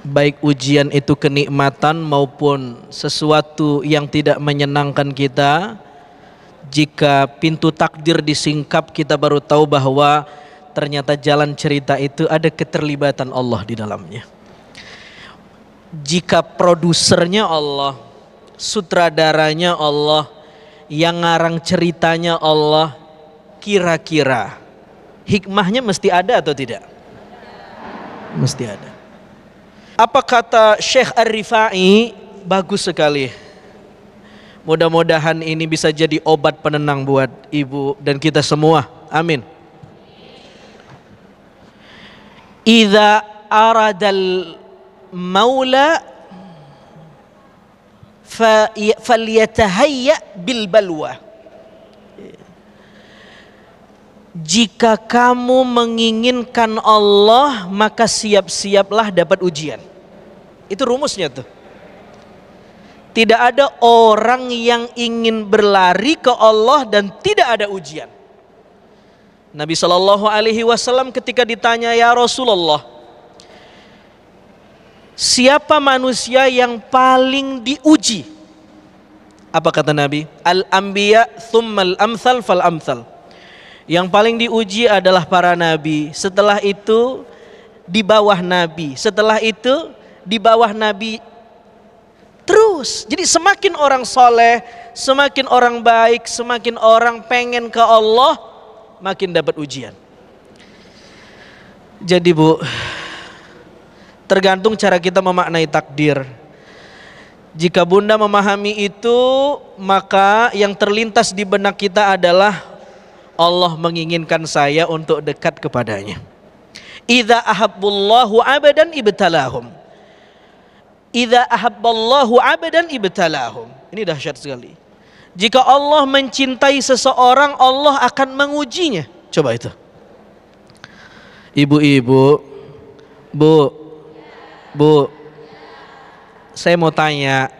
baik ujian itu kenikmatan maupun sesuatu yang tidak menyenangkan kita, Jika pintu takdir disingkap, kita baru tahu bahwa ternyata jalan cerita itu ada keterlibatan Allah di dalamnya. Jika produsernya Allah, sutradaranya Allah, yang ngarang ceritanya Allah, kira-kira hikmahnya mesti ada atau tidak? Mesti ada. Apa kata Syekh Ar-Rifai? Bagus sekali. Mudah-mudahan ini bisa jadi obat penenang buat ibu dan kita semua. Amin. Idza aradal maula falyatahayya bil balwa. Jika kamu menginginkan Allah, maka siap-siaplah dapat ujian. Itu rumusnya tuh. Tidak ada orang yang ingin berlari ke Allah dan tidak ada ujian. Nabi SAW ketika ditanya, ya Rasulullah, siapa manusia yang paling diuji? Apa kata Nabi? Al-anbiya thummal amthal fal amthal. Yang paling diuji adalah para nabi. Setelah itu di bawah nabi. Setelah itu di bawah nabi terus. Jadi semakin orang soleh, semakin orang baik, semakin orang pengen ke Allah, makin dapat ujian. Jadi Bu, tergantung cara kita memaknai takdir. Jika Bunda memahami itu, maka yang terlintas di benak kita adalah Allah menginginkan saya untuk dekat kepadanya. Idza ahabbullahu abadan ibtalahum. Idza ahabballahu abadan ibtalahum. Ini dahsyat sekali. Jika Allah mencintai seseorang, Allah akan mengujinya. Coba itu. Ibu-ibu, Bu, saya mau tanya,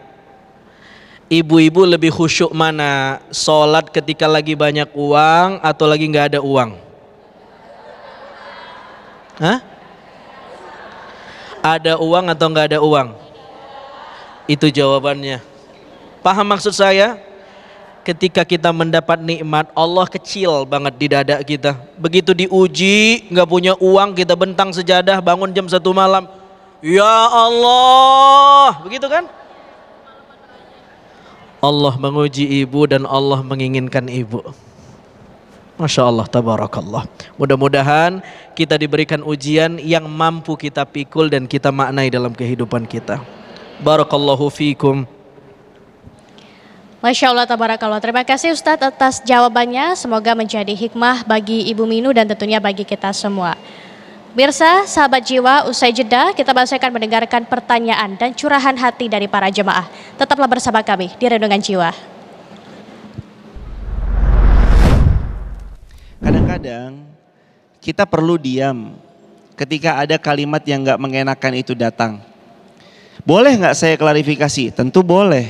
ibu-ibu lebih khusyuk mana? Sholat ketika lagi banyak uang atau lagi nggak ada uang? Hah? Ada uang atau nggak ada uang? Itu jawabannya. Paham maksud saya? Ketika kita mendapat nikmat, Allah kecil banget di dada kita. Begitu diuji, nggak punya uang, kita bentang sejadah, bangun jam 1 malam. Ya Allah, begitu kan? Allah menguji ibu dan Allah menginginkan ibu. Masya Allah, tabarakallah. Mudah-mudahan kita diberikan ujian yang mampu kita pikul dan kita maknai dalam kehidupan kita. Barakallahu fikum. Masya Allah, tabarakallah. Terima kasih Ustadz atas jawabannya. Semoga menjadi hikmah bagi Ibu Minu dan tentunya bagi kita semua. Mirsa, sahabat jiwa, usai jeda kita masih akan mendengarkan pertanyaan dan curahan hati dari para jemaah. Tetaplah bersama kami di Renungan Jiwa. Kadang-kadang kita perlu diam ketika ada kalimat yang gak mengenakan itu datang. Boleh gak saya klarifikasi? Tentu boleh.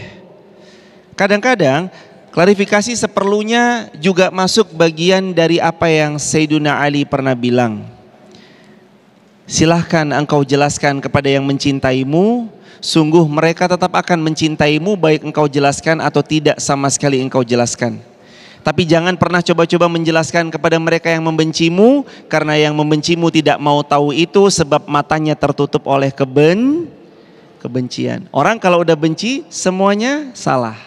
Kadang-kadang klarifikasi seperlunya juga masuk bagian dari apa yang Sayyiduna Ali pernah bilang. Silahkan engkau jelaskan kepada yang mencintaimu, sungguh mereka tetap akan mencintaimu baik engkau jelaskan atau tidak sama sekali engkau jelaskan. Tapi jangan pernah coba-coba menjelaskan kepada mereka yang membencimu, karena yang membencimu tidak mau tahu itu sebab matanya tertutup oleh kebencian. Orang kalau udah benci semuanya salah.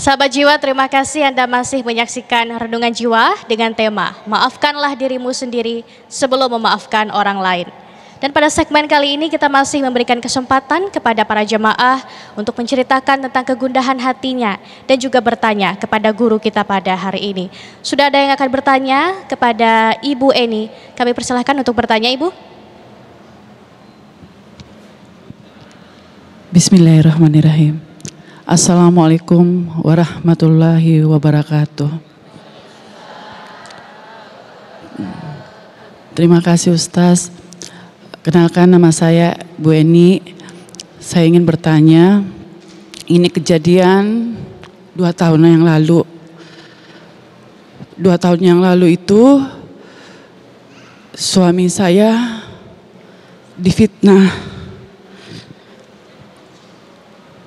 Sahabat jiwa, terima kasih Anda masih menyaksikan Renungan Jiwa dengan tema Maafkanlah dirimu sendiri sebelum memaafkan orang lain. Dan pada segmen kali ini kita masih memberikan kesempatan kepada para jemaah untuk menceritakan tentang kegundahan hatinya dan juga bertanya kepada guru kita pada hari ini. Sudah ada yang akan bertanya kepada Ibu Eni. Kami persilahkan untuk bertanya, Ibu. Bismillahirrahmanirrahim. Assalamualaikum warahmatullahi wabarakatuh. Terima kasih Ustaz. Kenalkan, nama saya Bu Eni. Saya ingin bertanya, ini kejadian 2 tahun yang lalu. 2 tahun yang lalu itu suami saya difitnah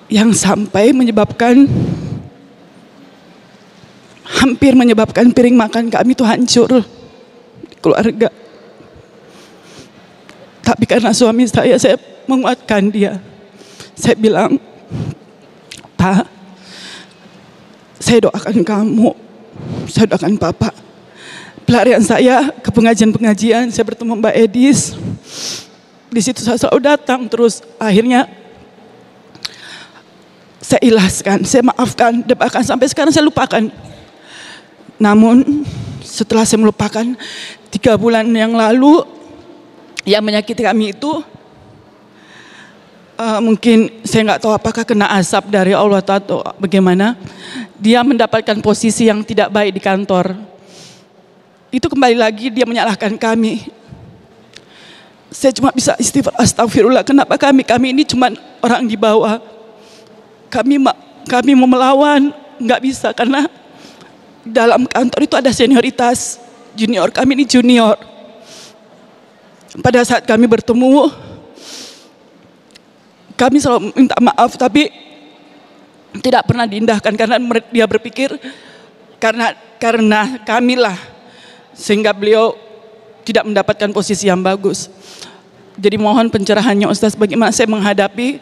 yang sampai hampir menyebabkan piring makan kami itu hancur di keluarga. Tapi karena suami saya menguatkan dia. Saya bilang, Pak, saya doakan kamu, saya doakan Papa. Pelarian saya ke pengajian-pengajian, saya bertemu Mbak Edis. Di situ saya selalu datang terus. Akhirnya saya ikhlaskan, saya maafkan, dan bahkan sampai sekarang saya lupakan. Namun setelah saya melupakan, 3 bulan yang lalu yang menyakiti kami itu mungkin saya nggak tahu apakah kena asap dari Allah atau bagaimana. Dia mendapatkan posisi yang tidak baik di kantor. Itu kembali lagi dia menyalahkan kami. Saya cuma bisa istighfar, astagfirullah. Kenapa kami ini cuma orang di bawah. Kami mau melawan nggak bisa karena dalam kantor itu ada senioritas. Junior kami ini junior. Pada saat kami bertemu, kami selalu minta maaf, tapi tidak pernah diindahkan karena dia berpikir karena kamilah sehingga beliau tidak mendapatkan posisi yang bagus. Jadi mohon pencerahannya Ustaz, bagaimana saya menghadapi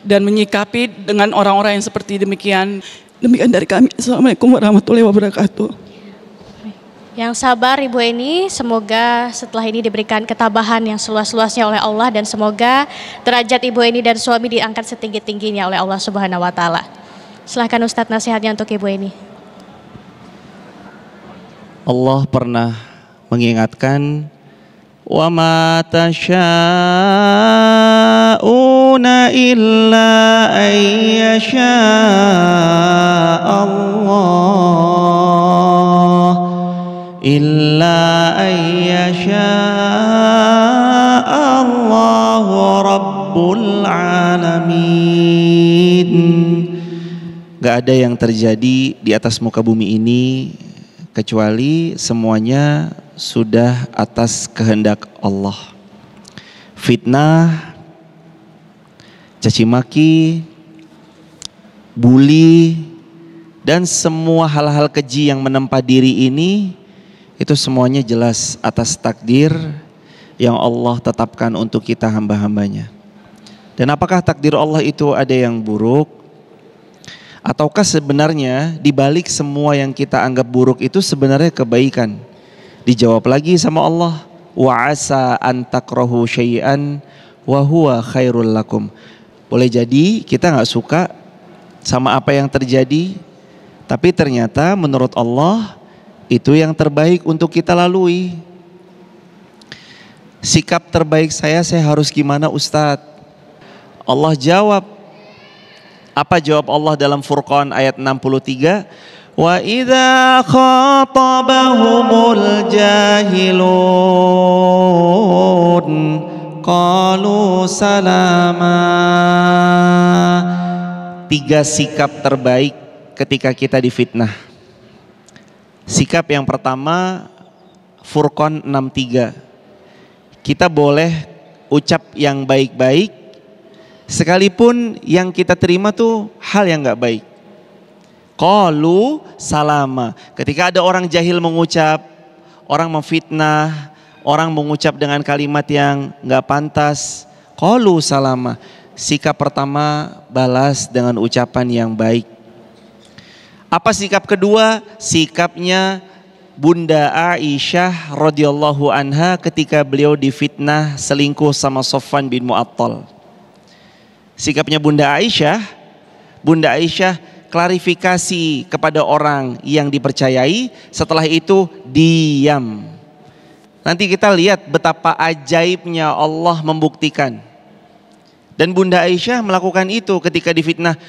dan menyikapi dengan orang-orang yang seperti demikian. Demikian dari kami. Assalamualaikum warahmatullahi wabarakatuh. Yang sabar Ibu Eni, semoga setelah ini diberikan ketabahan yang seluas-luasnya oleh Allah dan semoga derajat Ibu Eni dan suami diangkat setinggi-tingginya oleh Allah Subhanahu wa taala. Silahkan Ustadz nasihatnya untuk Ibu Eni. Allah pernah mengingatkan, wa ma tasyauna illa ayyasha Allah illa ayyasha Allahu Rabbul Alamin. Gak ada yang terjadi di atas muka bumi ini kecuali semuanya sudah atas kehendak Allah. Fitnah, caci maki, bully, dan semua hal-hal keji yang menempa diri ini, itu semuanya jelas atas takdir yang Allah tetapkan untuk kita hamba-hambanya. Dan apakah takdir Allah itu ada yang buruk? Ataukah sebenarnya dibalik semua yang kita anggap buruk itu sebenarnya kebaikan? Dijawab lagi sama Allah, wa asa an takrahu syai'an wa huwa khairul lakum. Boleh jadi kita nggak suka sama apa yang terjadi, tapi ternyata menurut Allah itu yang terbaik untuk kita lalui. Sikap terbaik saya harus gimana Ustadz? Allah jawab. Apa jawab Allah dalam Furqan ayat 63? Wa idza khatabahumul jahilun qalu salama. 3 sikap terbaik ketika kita difitnah. Sikap yang pertama, Furqan 63. Kita boleh ucap yang baik-baik sekalipun yang kita terima tuh hal yang gak baik. Qalu salama. Ketika ada orang jahil mengucap, orang memfitnah, orang mengucap dengan kalimat yang gak pantas, qalu salama. Sikap pertama, balas dengan ucapan yang baik. Apa sikap kedua? Sikapnya Bunda Aisyah radhiyallahu anha ketika beliau difitnah selingkuh sama Sofwan bin Mu'attal. Sikapnya Bunda Aisyah klarifikasi kepada orang yang dipercayai, setelah itu diam. Nanti kita lihat betapa ajaibnya Allah membuktikan. Dan Bunda Aisyah melakukan itu ketika difitnah.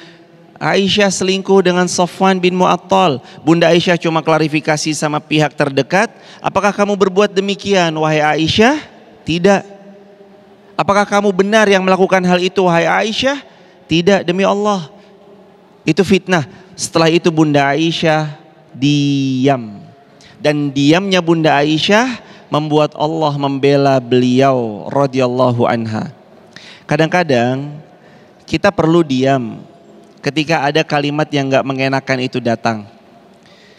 Aisyah selingkuh dengan Sofwan bin Mu'attal. Bunda Aisyah cuma klarifikasi sama pihak terdekat. Apakah kamu berbuat demikian wahai Aisyah? Tidak. Apakah kamu benar yang melakukan hal itu wahai Aisyah? Tidak, demi Allah. Itu fitnah. Setelah itu Bunda Aisyah diam. Dan diamnya Bunda Aisyah membuat Allah membela beliau radhiyallahu anha. Kadang-kadang kita perlu diam ketika ada kalimat yang nggak mengenakan itu datang.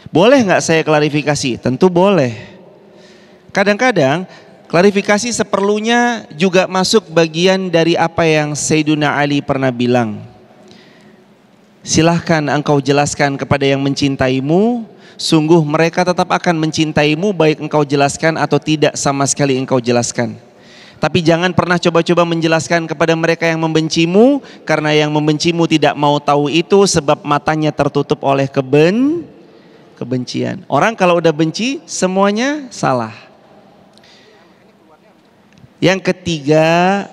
Boleh nggak saya klarifikasi? Tentu boleh. Kadang-kadang klarifikasi seperlunya juga masuk bagian dari apa yang Sayyiduna Ali pernah bilang. Silahkan engkau jelaskan kepada yang mencintaimu, sungguh mereka tetap akan mencintaimu baik engkau jelaskan atau tidak sama sekali engkau jelaskan. Tapi jangan pernah coba-coba menjelaskan kepada mereka yang membencimu, karena yang membencimu tidak mau tahu itu sebab matanya tertutup oleh kebencian. Orang kalau udah benci semuanya salah. Yang ketiga,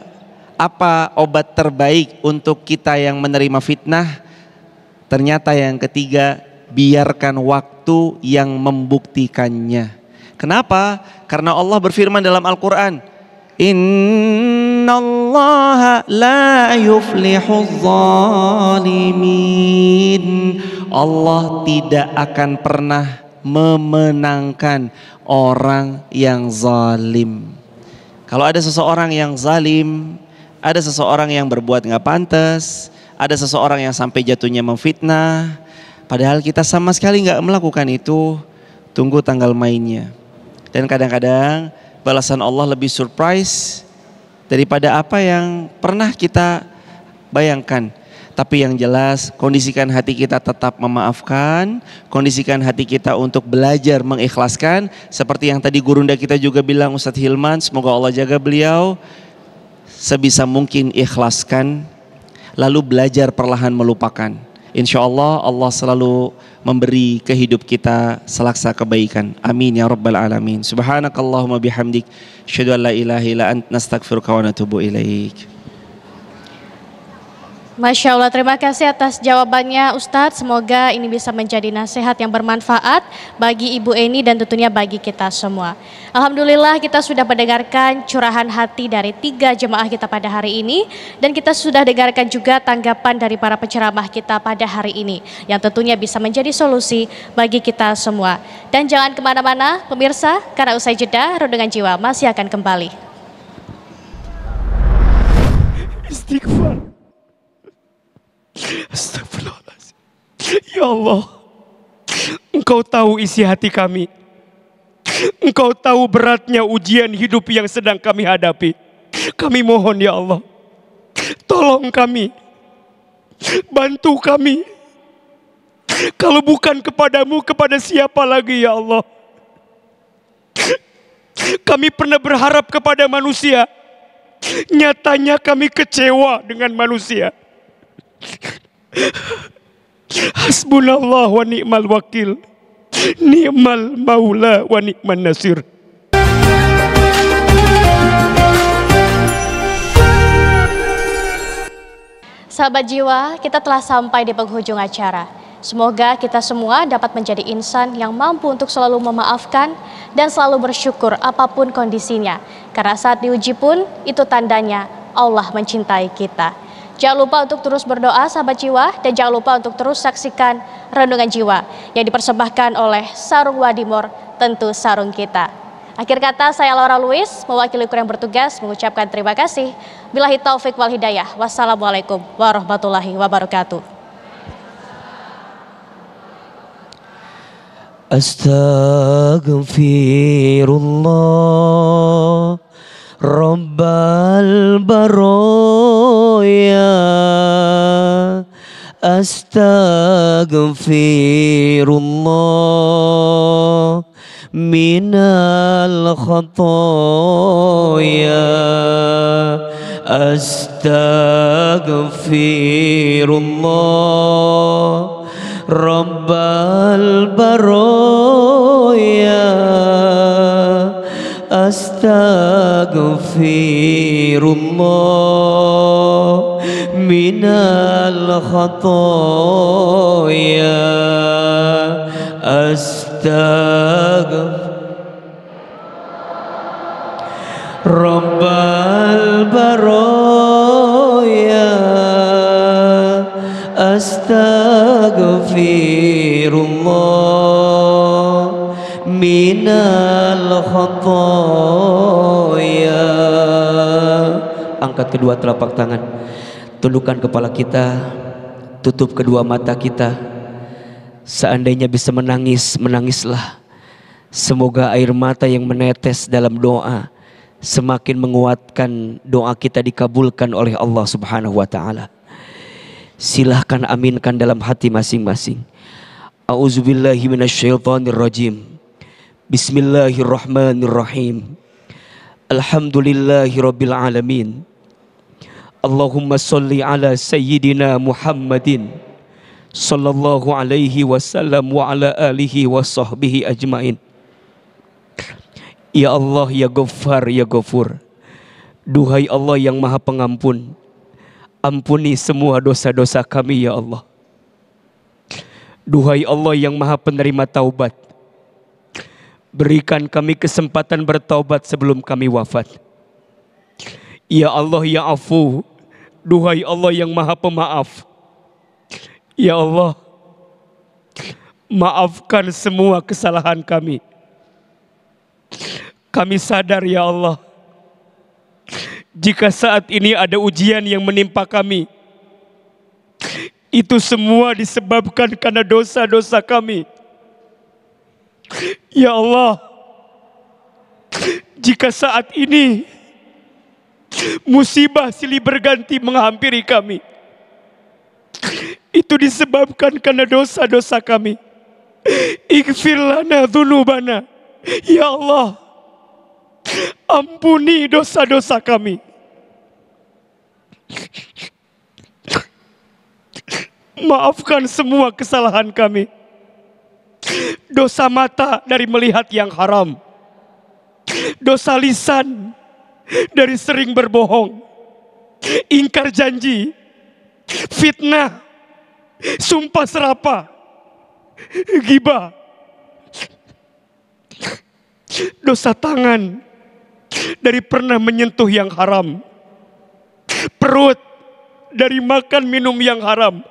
apa obat terbaik untuk kita yang menerima fitnah? Ternyata yang ketiga, biarkan waktu yang membuktikannya. Kenapa? Karena Allah berfirman dalam Al-Quran, Innallaha la yuflihuz zalimin. Allah tidak akan pernah memenangkan orang yang zalim. Kalau ada seseorang yang zalim, ada seseorang yang berbuat nggak pantas, ada seseorang yang sampai jatuhnya memfitnah, padahal kita sama sekali nggak melakukan itu, tunggu tanggal mainnya. Dan kadang-kadang balasan Allah lebih surprise daripada apa yang pernah kita bayangkan. Tapi yang jelas, kondisikan hati kita tetap memaafkan, kondisikan hati kita untuk belajar mengikhlaskan. Seperti yang tadi gurunda kita juga bilang, Ustadz Hilman, semoga Allah jaga beliau, sebisa mungkin ikhlaskan, lalu belajar perlahan melupakan. Insya Allah, Allah selalu memberi ke hidup kita selaksa kebaikan. Amin ya rabbal alamin. Subhanakallahumma bihamdik, asyhadu an la ilaha illa anta, nastaghfiruka wa natubu ilaik. Masya Allah, terima kasih atas jawabannya Ustadz. Semoga ini bisa menjadi nasihat yang bermanfaat bagi Ibu Eni dan tentunya bagi kita semua. Alhamdulillah kita sudah mendengarkan curahan hati dari 3 jemaah kita pada hari ini. Dan kita sudah dengarkan juga tanggapan dari para penceramah kita pada hari ini, yang tentunya bisa menjadi solusi bagi kita semua. Dan jangan kemana-mana pemirsa, karena usai jeda Renungan Jiwa masih akan kembali. Istighfar. Astagfirullahaladzim. Ya Allah, Engkau tahu isi hati kami. Engkau tahu beratnya ujian hidup yang sedang kami hadapi. Kami mohon ya Allah, tolong kami, bantu kami. Kalau bukan kepadamu, kepada siapa lagi ya Allah? Kami pernah berharap kepada manusia, nyatanya kami kecewa dengan manusia. Hasbunallah wa ni'mal wakil, ni'mal maula wa ni'man nasir. Sahabat jiwa, kita telah sampai di penghujung acara. Semoga kita semua dapat menjadi insan yang mampu untuk selalu memaafkan dan selalu bersyukur apapun kondisinya. Karena saat diuji pun itu tandanya Allah mencintai kita. Jangan lupa untuk terus berdoa sahabat jiwa, dan jangan lupa untuk terus saksikan Renungan Jiwa yang dipersembahkan oleh Sarung Wadimor, tentu sarung kita. Akhir kata, saya Laura Luis mewakili kru yang bertugas mengucapkan terima kasih. Billahi taufik wal hidayah. Wassalamualaikum warahmatullahi wabarakatuh. Astaghfirullah Rabbal baroya, astaghfirullah minal khatoya, astaghfirullah Rabbal baroya, astaghfirullah minal khatoya, Rabbal baroya, astaghfirullah minal khatoya. Angkat kedua telapak tangan, tundukkan kepala kita, tutup kedua mata kita. Seandainya bisa menangis, menangislah. Semoga air mata yang menetes dalam doa semakin menguatkan doa kita dikabulkan oleh Allah Subhanahu wa ta'ala. Silahkan aminkan dalam hati masing-masing. A'udzubillahi minasyaitonirrajim. Bismillahirrahmanirrahim. Alhamdulillahi rabbil alamin. Allahumma salli ala sayyidina Muhammadin sallallahu alaihi wasallam wa ala alihi wa sahbihi ajmain. Ya Allah, ya Ghaffar, ya Ghafur. Duhai Allah yang Maha Pengampun, ampuni semua dosa-dosa kami ya Allah. Duhai Allah yang Maha Penerima taubat, berikan kami kesempatan bertaubat sebelum kami wafat. Ya Allah ya Afu, duhai Allah yang Maha Pemaaf. Ya Allah, maafkan semua kesalahan kami. Kami sadar ya Allah, jika saat ini ada ujian yang menimpa kami, itu semua disebabkan karena dosa-dosa kami. Ya Allah, jika saat ini musibah silih berganti menghampiri kami, itu disebabkan karena dosa-dosa kami. Ighfir lana dzunubana. Ya Allah, ampuni dosa-dosa kami. Maafkan semua kesalahan kami. Dosa mata dari melihat yang haram, dosa lisan dari sering berbohong, ingkar janji, fitnah, sumpah serapah, ghibah. Dosa tangan dari pernah menyentuh yang haram, perut dari makan minum yang haram,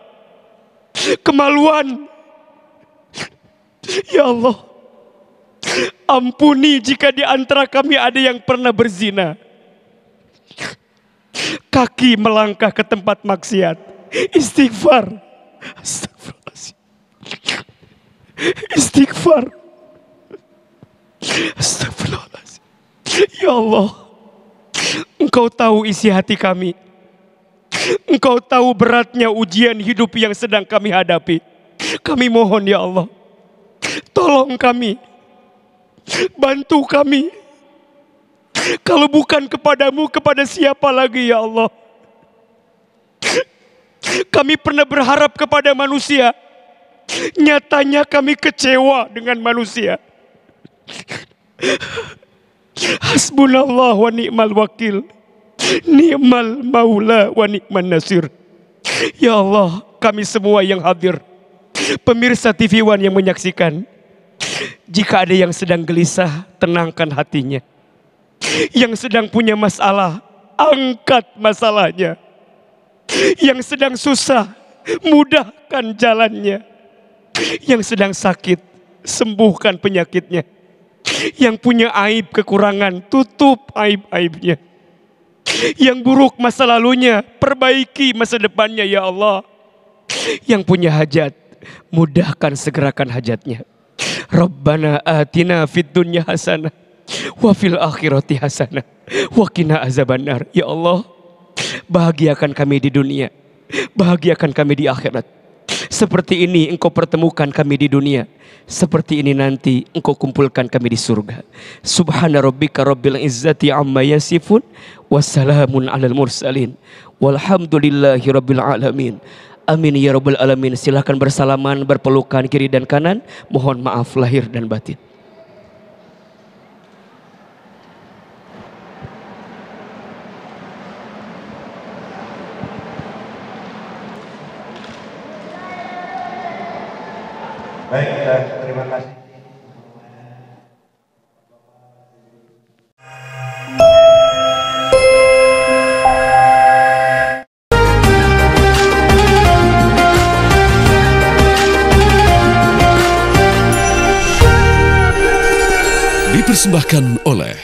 kemaluan. Ya Allah, ampuni jika di antara kami ada yang pernah berzina, kaki melangkah ke tempat maksiat. Istighfar, astagfirullahaladzim. Istighfar, astagfirullahaladzim. Ya Allah, Engkau tahu isi hati kami. Engkau tahu beratnya ujian hidup yang sedang kami hadapi. Kami mohon ya Allah, tolong kami, bantu kami. Kalau bukan kepadamu, kepada siapa lagi ya Allah? Kami pernah berharap kepada manusia, nyatanya kami kecewa dengan manusia. Hasbunallah wa ni'mal wakil, ni'mal maula wa ni'man nasir. Ya Allah, kami semua yang hadir, pemirsa TV One yang menyaksikan, jika ada yang sedang gelisah, tenangkan hatinya. Yang sedang punya masalah, angkat masalahnya. Yang sedang susah, mudahkan jalannya. Yang sedang sakit, sembuhkan penyakitnya. Yang punya aib kekurangan, tutup aib-aibnya. Yang buruk masa lalunya, perbaiki masa depannya ya Allah. Yang punya hajat, mudahkan segerakan hajatnya. Rabbana atina fid dunya hasanah wa fil akhirati hasanah wa qina azabannar. Ya Allah, bahagiakan kami di dunia, bahagiakan kami di akhirat. Seperti ini Engkau pertemukan kami di dunia, seperti ini nanti Engkau kumpulkan kami di surga. Subhana rabbika rabbil izzati amma yasifun, wassalamun alal mursalin, walhamdulillahi rabbil alamin. Amin ya rabbal alamin. Silahkan bersalaman, berpelukan kiri dan kanan. Mohon maaf lahir dan batin. Baik, terima kasih. Dipersembahkan oleh